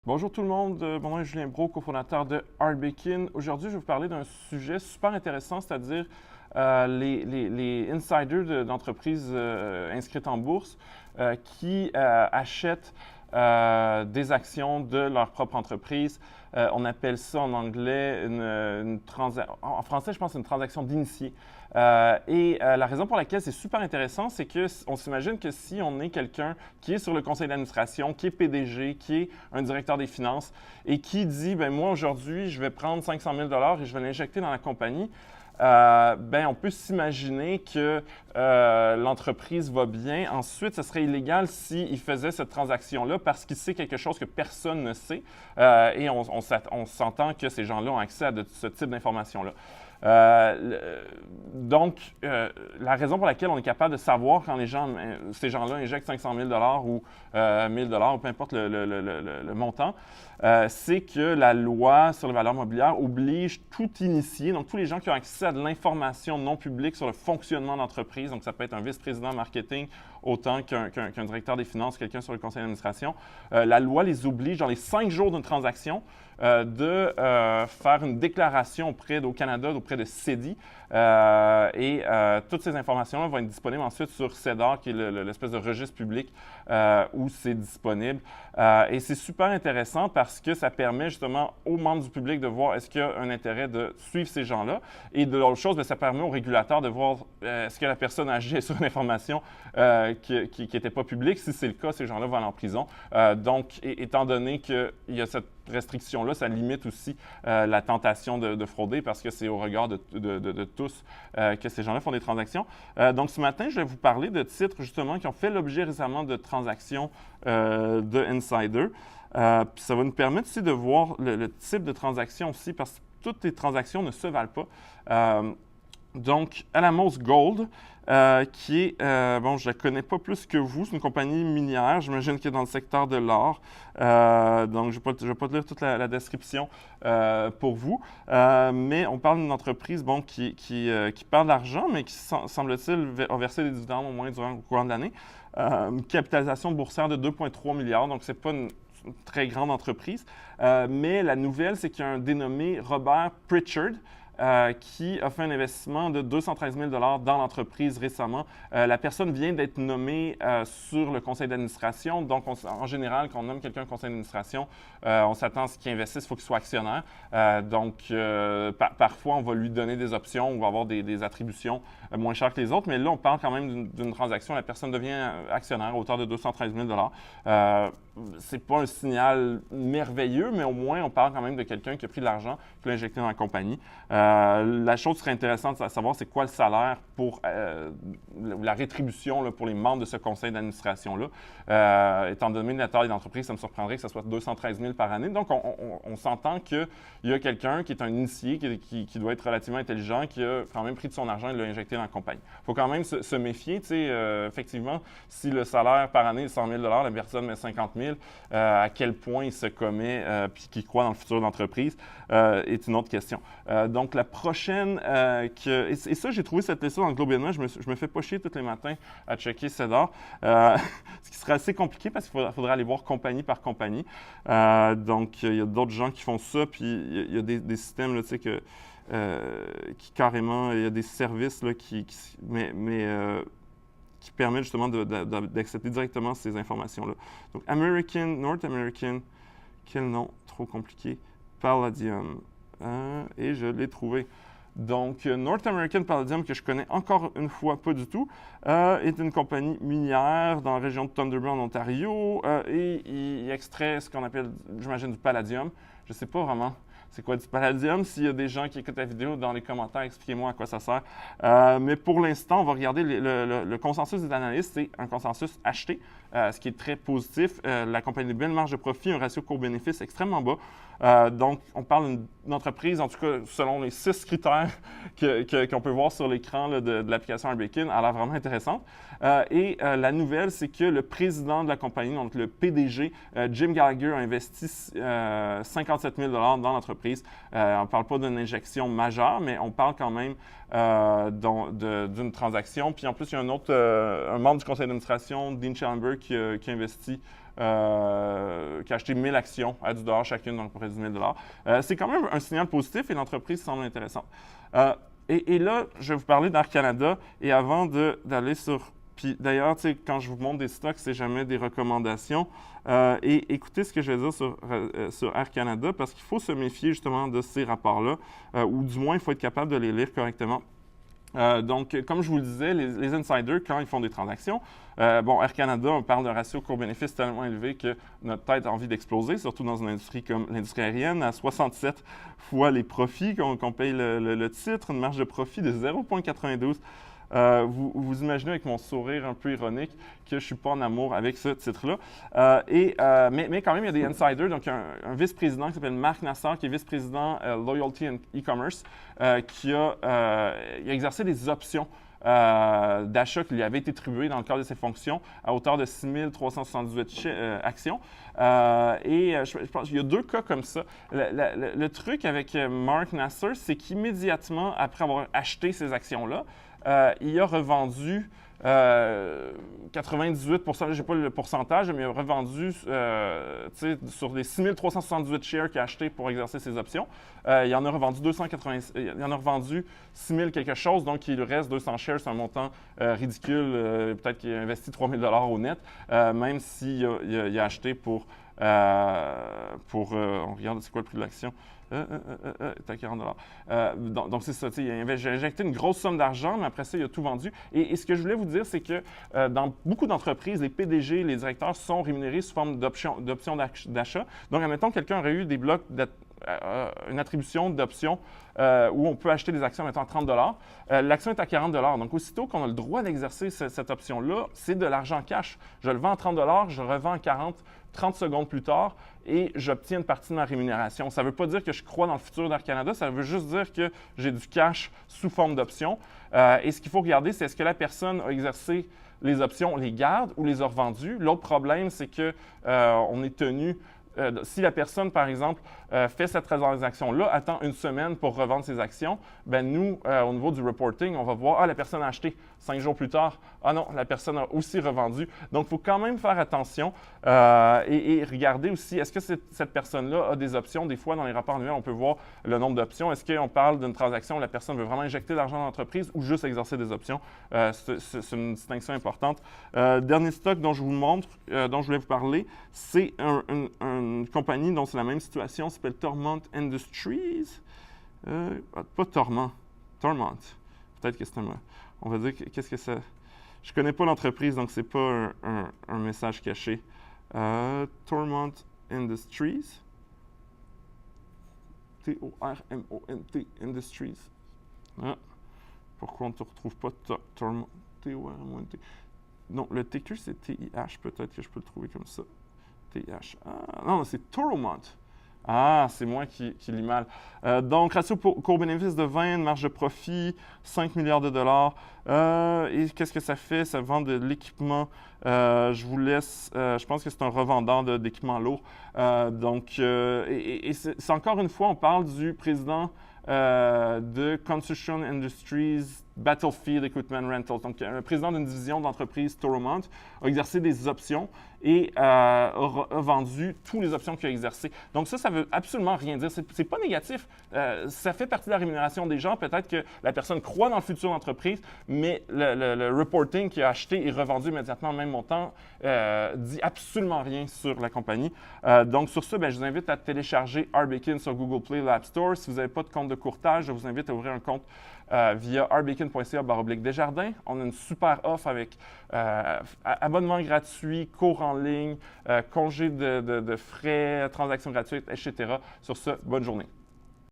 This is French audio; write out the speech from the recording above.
Bonjour tout le monde, mon nom est Julien Brault, cofondateur de Arbekin. Aujourd'hui, je vais vous parler d'un sujet super intéressant, c'est-à-dire les insiders d'entreprises inscrites en bourse qui achètent des actions de leur propre entreprise. On appelle ça en anglais en français, je pense, une transaction d'initié. La raison pour laquelle c'est super intéressant, c'est qu'on s'imagine que si on est quelqu'un qui est sur le conseil d'administration, qui est PDG, qui est un directeur des finances et qui dit, ben moi aujourd'hui, je vais prendre 500 000 et je vais l'injecter dans la compagnie, on peut s'imaginer que l'entreprise va bien. Ensuite, ce serait illégal s'il faisait cette transaction-là parce qu'il sait quelque chose que personne ne sait. On s'entend que ces gens-là ont accès à ce type d'informations-là. La raison pour laquelle on est capable de savoir quand ces gens-là injectent 500 000 ou 1 000 ou peu importe le montant, c'est que la loi sur les valeurs mobilières oblige tout initié, donc tous les gens qui ont accès à de l'information non publique sur le fonctionnement d'entreprise, donc ça peut être un vice-président marketing autant qu'un directeur des finances, quelqu'un sur le conseil d'administration, la loi les oblige dans les 5 jours d'une transaction de faire une déclaration au Canada auprès de CEDI. Toutes ces informations-là vont être disponibles ensuite sur SEDAR, qui est l'espèce de registre public où c'est disponible. Et c'est super intéressant parce que ça permet justement aux membres du public de voir est-ce qu'il y a un intérêt de suivre ces gens-là. Et de l'autre chose, ça permet aux régulateurs de voir est-ce que la personne agit sur une information qui n'était pas publique. Si c'est le cas, ces gens-là vont aller en prison. Étant donné qu'il y a cette restriction-là, ça limite aussi la tentation de frauder parce que c'est au regard de tous que ces gens-là font des transactions. Donc, ce matin, je vais vous parler de titres, justement, qui ont fait l'objet récemment de transactions de insider. Puis ça va nous permettre aussi de voir le type de transaction aussi, parce que toutes les transactions ne se valent pas. Donc, Alamos Gold, qui est, je ne la connais pas plus que vous, c'est une compagnie minière, j'imagine qu'elle est dans le secteur de l'or. Donc, je ne vais pas te lire toute la description pour vous, mais on parle d'une entreprise qui perd de l'argent, mais qui, semble-t-il, a versé des dividendes au moins durant le courant de l'année. Une capitalisation boursière de 2,3 milliards, donc ce n'est pas une très grande entreprise. Mais la nouvelle, c'est qu'il y a un dénommé Robert Pritchard, qui a fait un investissement de 213 000 dans l'entreprise récemment. La personne vient d'être nommée sur le conseil d'administration. Donc, en général, quand on nomme quelqu'un au conseil d'administration, on s'attend à ce qu'il investisse, il faut qu'il soit actionnaire. Parfois, on va lui donner des options ou avoir des attributions moins chères que les autres. Mais là, on parle quand même d'une transaction. La personne devient actionnaire à hauteur de 213 000 c'est pas un signal merveilleux, mais au moins, on parle quand même de quelqu'un qui a pris de l'argent, qui l'a injecté dans la compagnie. La chose serait intéressante à savoir, c'est quoi le salaire pour la rétribution là, pour les membres de ce conseil d'administration-là. Étant donné la taille d'entreprise, ça me surprendrait que ce soit 213 000 par année. Donc, on s'entend qu'il y a quelqu'un qui est un initié, qui doit être relativement intelligent, qui a quand même pris de son argent et l'a injecté dans la compagnie. Il faut quand même se méfier. Effectivement, si le salaire par année est 100 000 la personne met 50 000 à quel point il se commet puis qu'il croit dans le futur de l'entreprise est une autre question. Donc, la prochaine, et ça, j'ai trouvé cette liste dans le Globe and Mail. Je me fais pas chier tous les matins à checker CEDAR, ce qui serait assez compliqué parce qu'il faudrait aller voir compagnie par compagnie. Donc, il y a d'autres gens qui font ça, puis il y a des systèmes, là, tu sais, qui carrément, il y a des services là, qui permettent justement d'accepter directement ces informations-là. Donc, North American, quel nom trop compliqué, Palladium. Et je l'ai trouvé. Donc, North American Palladium, que je connais encore une fois pas du tout, est une compagnie minière dans la région de Thunder Bay, en Ontario, et il extrait ce qu'on appelle, j'imagine, du palladium. Je ne sais pas vraiment c'est quoi du palladium. S'il y a des gens qui écoutent la vidéo, dans les commentaires, expliquez-moi à quoi ça sert. Mais pour l'instant, on va regarder le consensus des analystes. C'est un consensus acheté, ce qui est très positif. La compagnie a une belle marge de profit, un ratio court-bénéfice extrêmement bas. Donc, on parle d'une entreprise, en tout cas, selon les 6 critères qu'on peut voir sur l'écran de l'application Arbekin, elle a l'air vraiment intéressante. La nouvelle, c'est que le président de la compagnie, donc le PDG, Jim Gallagher, a investi 57 000 dans l'entreprise. On ne parle pas d'une injection majeure, mais on parle quand même d'une transaction. Puis en plus, il y a un membre du conseil d'administration, Dean Schellenberg, qui a investi qui a acheté 1000 actions à 10 $ chacune, donc à peu près 10 000 $. C'est quand même un signal positif et l'entreprise semble intéressante. Et là, je vais vous parler d'Air Canada. Et avant d'aller sur... Puis d'ailleurs, quand je vous montre des stocks, c'est jamais des recommandations. Et écoutez ce que je vais dire sur Air Canada, parce qu'il faut se méfier justement de ces rapports-là, ou du moins, il faut être capable de les lire correctement. Donc, comme je vous le disais, les insiders, quand ils font des transactions, Air Canada, on parle d'un ratio court-bénéfice tellement élevé que notre tête a envie d'exploser, surtout dans une industrie comme l'industrie aérienne, à 67 fois les profits qu'on paye le titre, une marge de profit de 0,92. Vous imaginez avec mon sourire un peu ironique que je ne suis pas en amour avec ce titre-là. Mais quand même, il y a des insiders. Donc, un vice-président qui s'appelle Marc Nassar, qui est vice-président Loyalty and E-commerce, qui a exercé des options d'achat qui lui avaient été attribuées dans le cadre de ses fonctions à hauteur de 6 378 actions. Je pense qu'il y a 2 cas comme ça. Le truc avec Marc Nassar, c'est qu'immédiatement après avoir acheté ces actions-là, il a revendu 98 %, je n'ai pas le pourcentage, mais il a revendu sur les 6 378 shares qu'il a achetés pour exercer ses options. Il en a revendu 6 000 quelque chose, donc il lui reste 200 shares, c'est un montant ridicule. Peut-être qu'il a investi 3 000 $ au net, même s'il a acheté pour on regarde c'est quoi le prix de l'action. C'est à 40 $. Donc, c'est ça. J'ai injecté une grosse somme d'argent, mais après ça, il a tout vendu. Et ce que je voulais vous dire, c'est que dans beaucoup d'entreprises, les PDG, les directeurs sont rémunérés sous forme d'options d'achat. Donc, admettons que quelqu'un aurait eu des blocs, une attribution d'options où on peut acheter des actions, mettons, à 30 $. L'action est à 40 $. Donc, aussitôt qu'on a le droit d'exercer cette option-là, c'est de l'argent cash. Je le vends à 30 $, je revends à 40 30 secondes plus tard et j'obtiens une partie de ma rémunération. Ça ne veut pas dire que je crois dans le futur d'Air Canada, ça veut juste dire que j'ai du cash sous forme d'options. Et ce qu'il faut regarder, c'est est-ce que la personne a exercé les options, les garde ou les a revendues. L'autre problème, c'est qu'on est tenu, si la personne, par exemple, fait cette transaction-là, attend une semaine pour revendre ses actions, nous, au niveau du reporting, on va voir, la personne a acheté 5 jours plus tard. Ah non, la personne a aussi revendu. Donc, il faut quand même faire attention et regarder aussi, est-ce que cette personne-là a des options? Des fois, dans les rapports annuels, on peut voir le nombre d'options. Est-ce qu'on parle d'une transaction où la personne veut vraiment injecter de l'argent dans l'entreprise ou juste exercer des options? C'est une distinction importante. Dernier stock dont je vous montre, dont je voulais vous parler, c'est une compagnie dont c'est la même situation, s'appelle Tormont Industries. Pas Tormont. Peut-être que c'est on va dire, qu'est-ce que ça... Je ne connais pas l'entreprise, donc ce n'est pas un message caché. Tormont Industries. T-O-R-M-O-N-T Industries. Pourquoi on ne te retrouve pas Tormont? T-O-R-M-O-N-T. Non, le ticker, c'est T-I-H. Peut-être que je peux le trouver comme ça. T-H. Non, c'est Toromont. C'est moi qui lis mal. Donc, ratio court-bénéfice de 20, une marge de profit, 5 milliards de dollars. Et qu'est-ce que ça fait? Ça vend de l'équipement. Je vous laisse, je pense que c'est un revendeur d'équipements lourds. C'est encore une fois, on parle du président de Construction Industries Battlefield Equipment Rentals. Donc, le président d'une division d'entreprise, Toromont, a exercé des options et a vendu toutes les options qu'il a exercées. Donc, ça veut absolument rien dire. C'est pas négatif. Ça fait partie de la rémunération des gens. Peut-être que la personne croit dans le futur d'entreprise, mais le reporting qu'il a acheté et revendu immédiatement au même montant dit absolument rien sur la compagnie. Donc, sur ce, je vous invite à télécharger RBakin sur Google Play, l'App Store. Si vous n'avez pas de compte de courtage, je vous invite à ouvrir un compte via rbacon.ca/Desjardins. On a une super offre avec abonnement gratuit, cours en ligne, congé de frais, transactions gratuites, etc. Sur ce, bonne journée.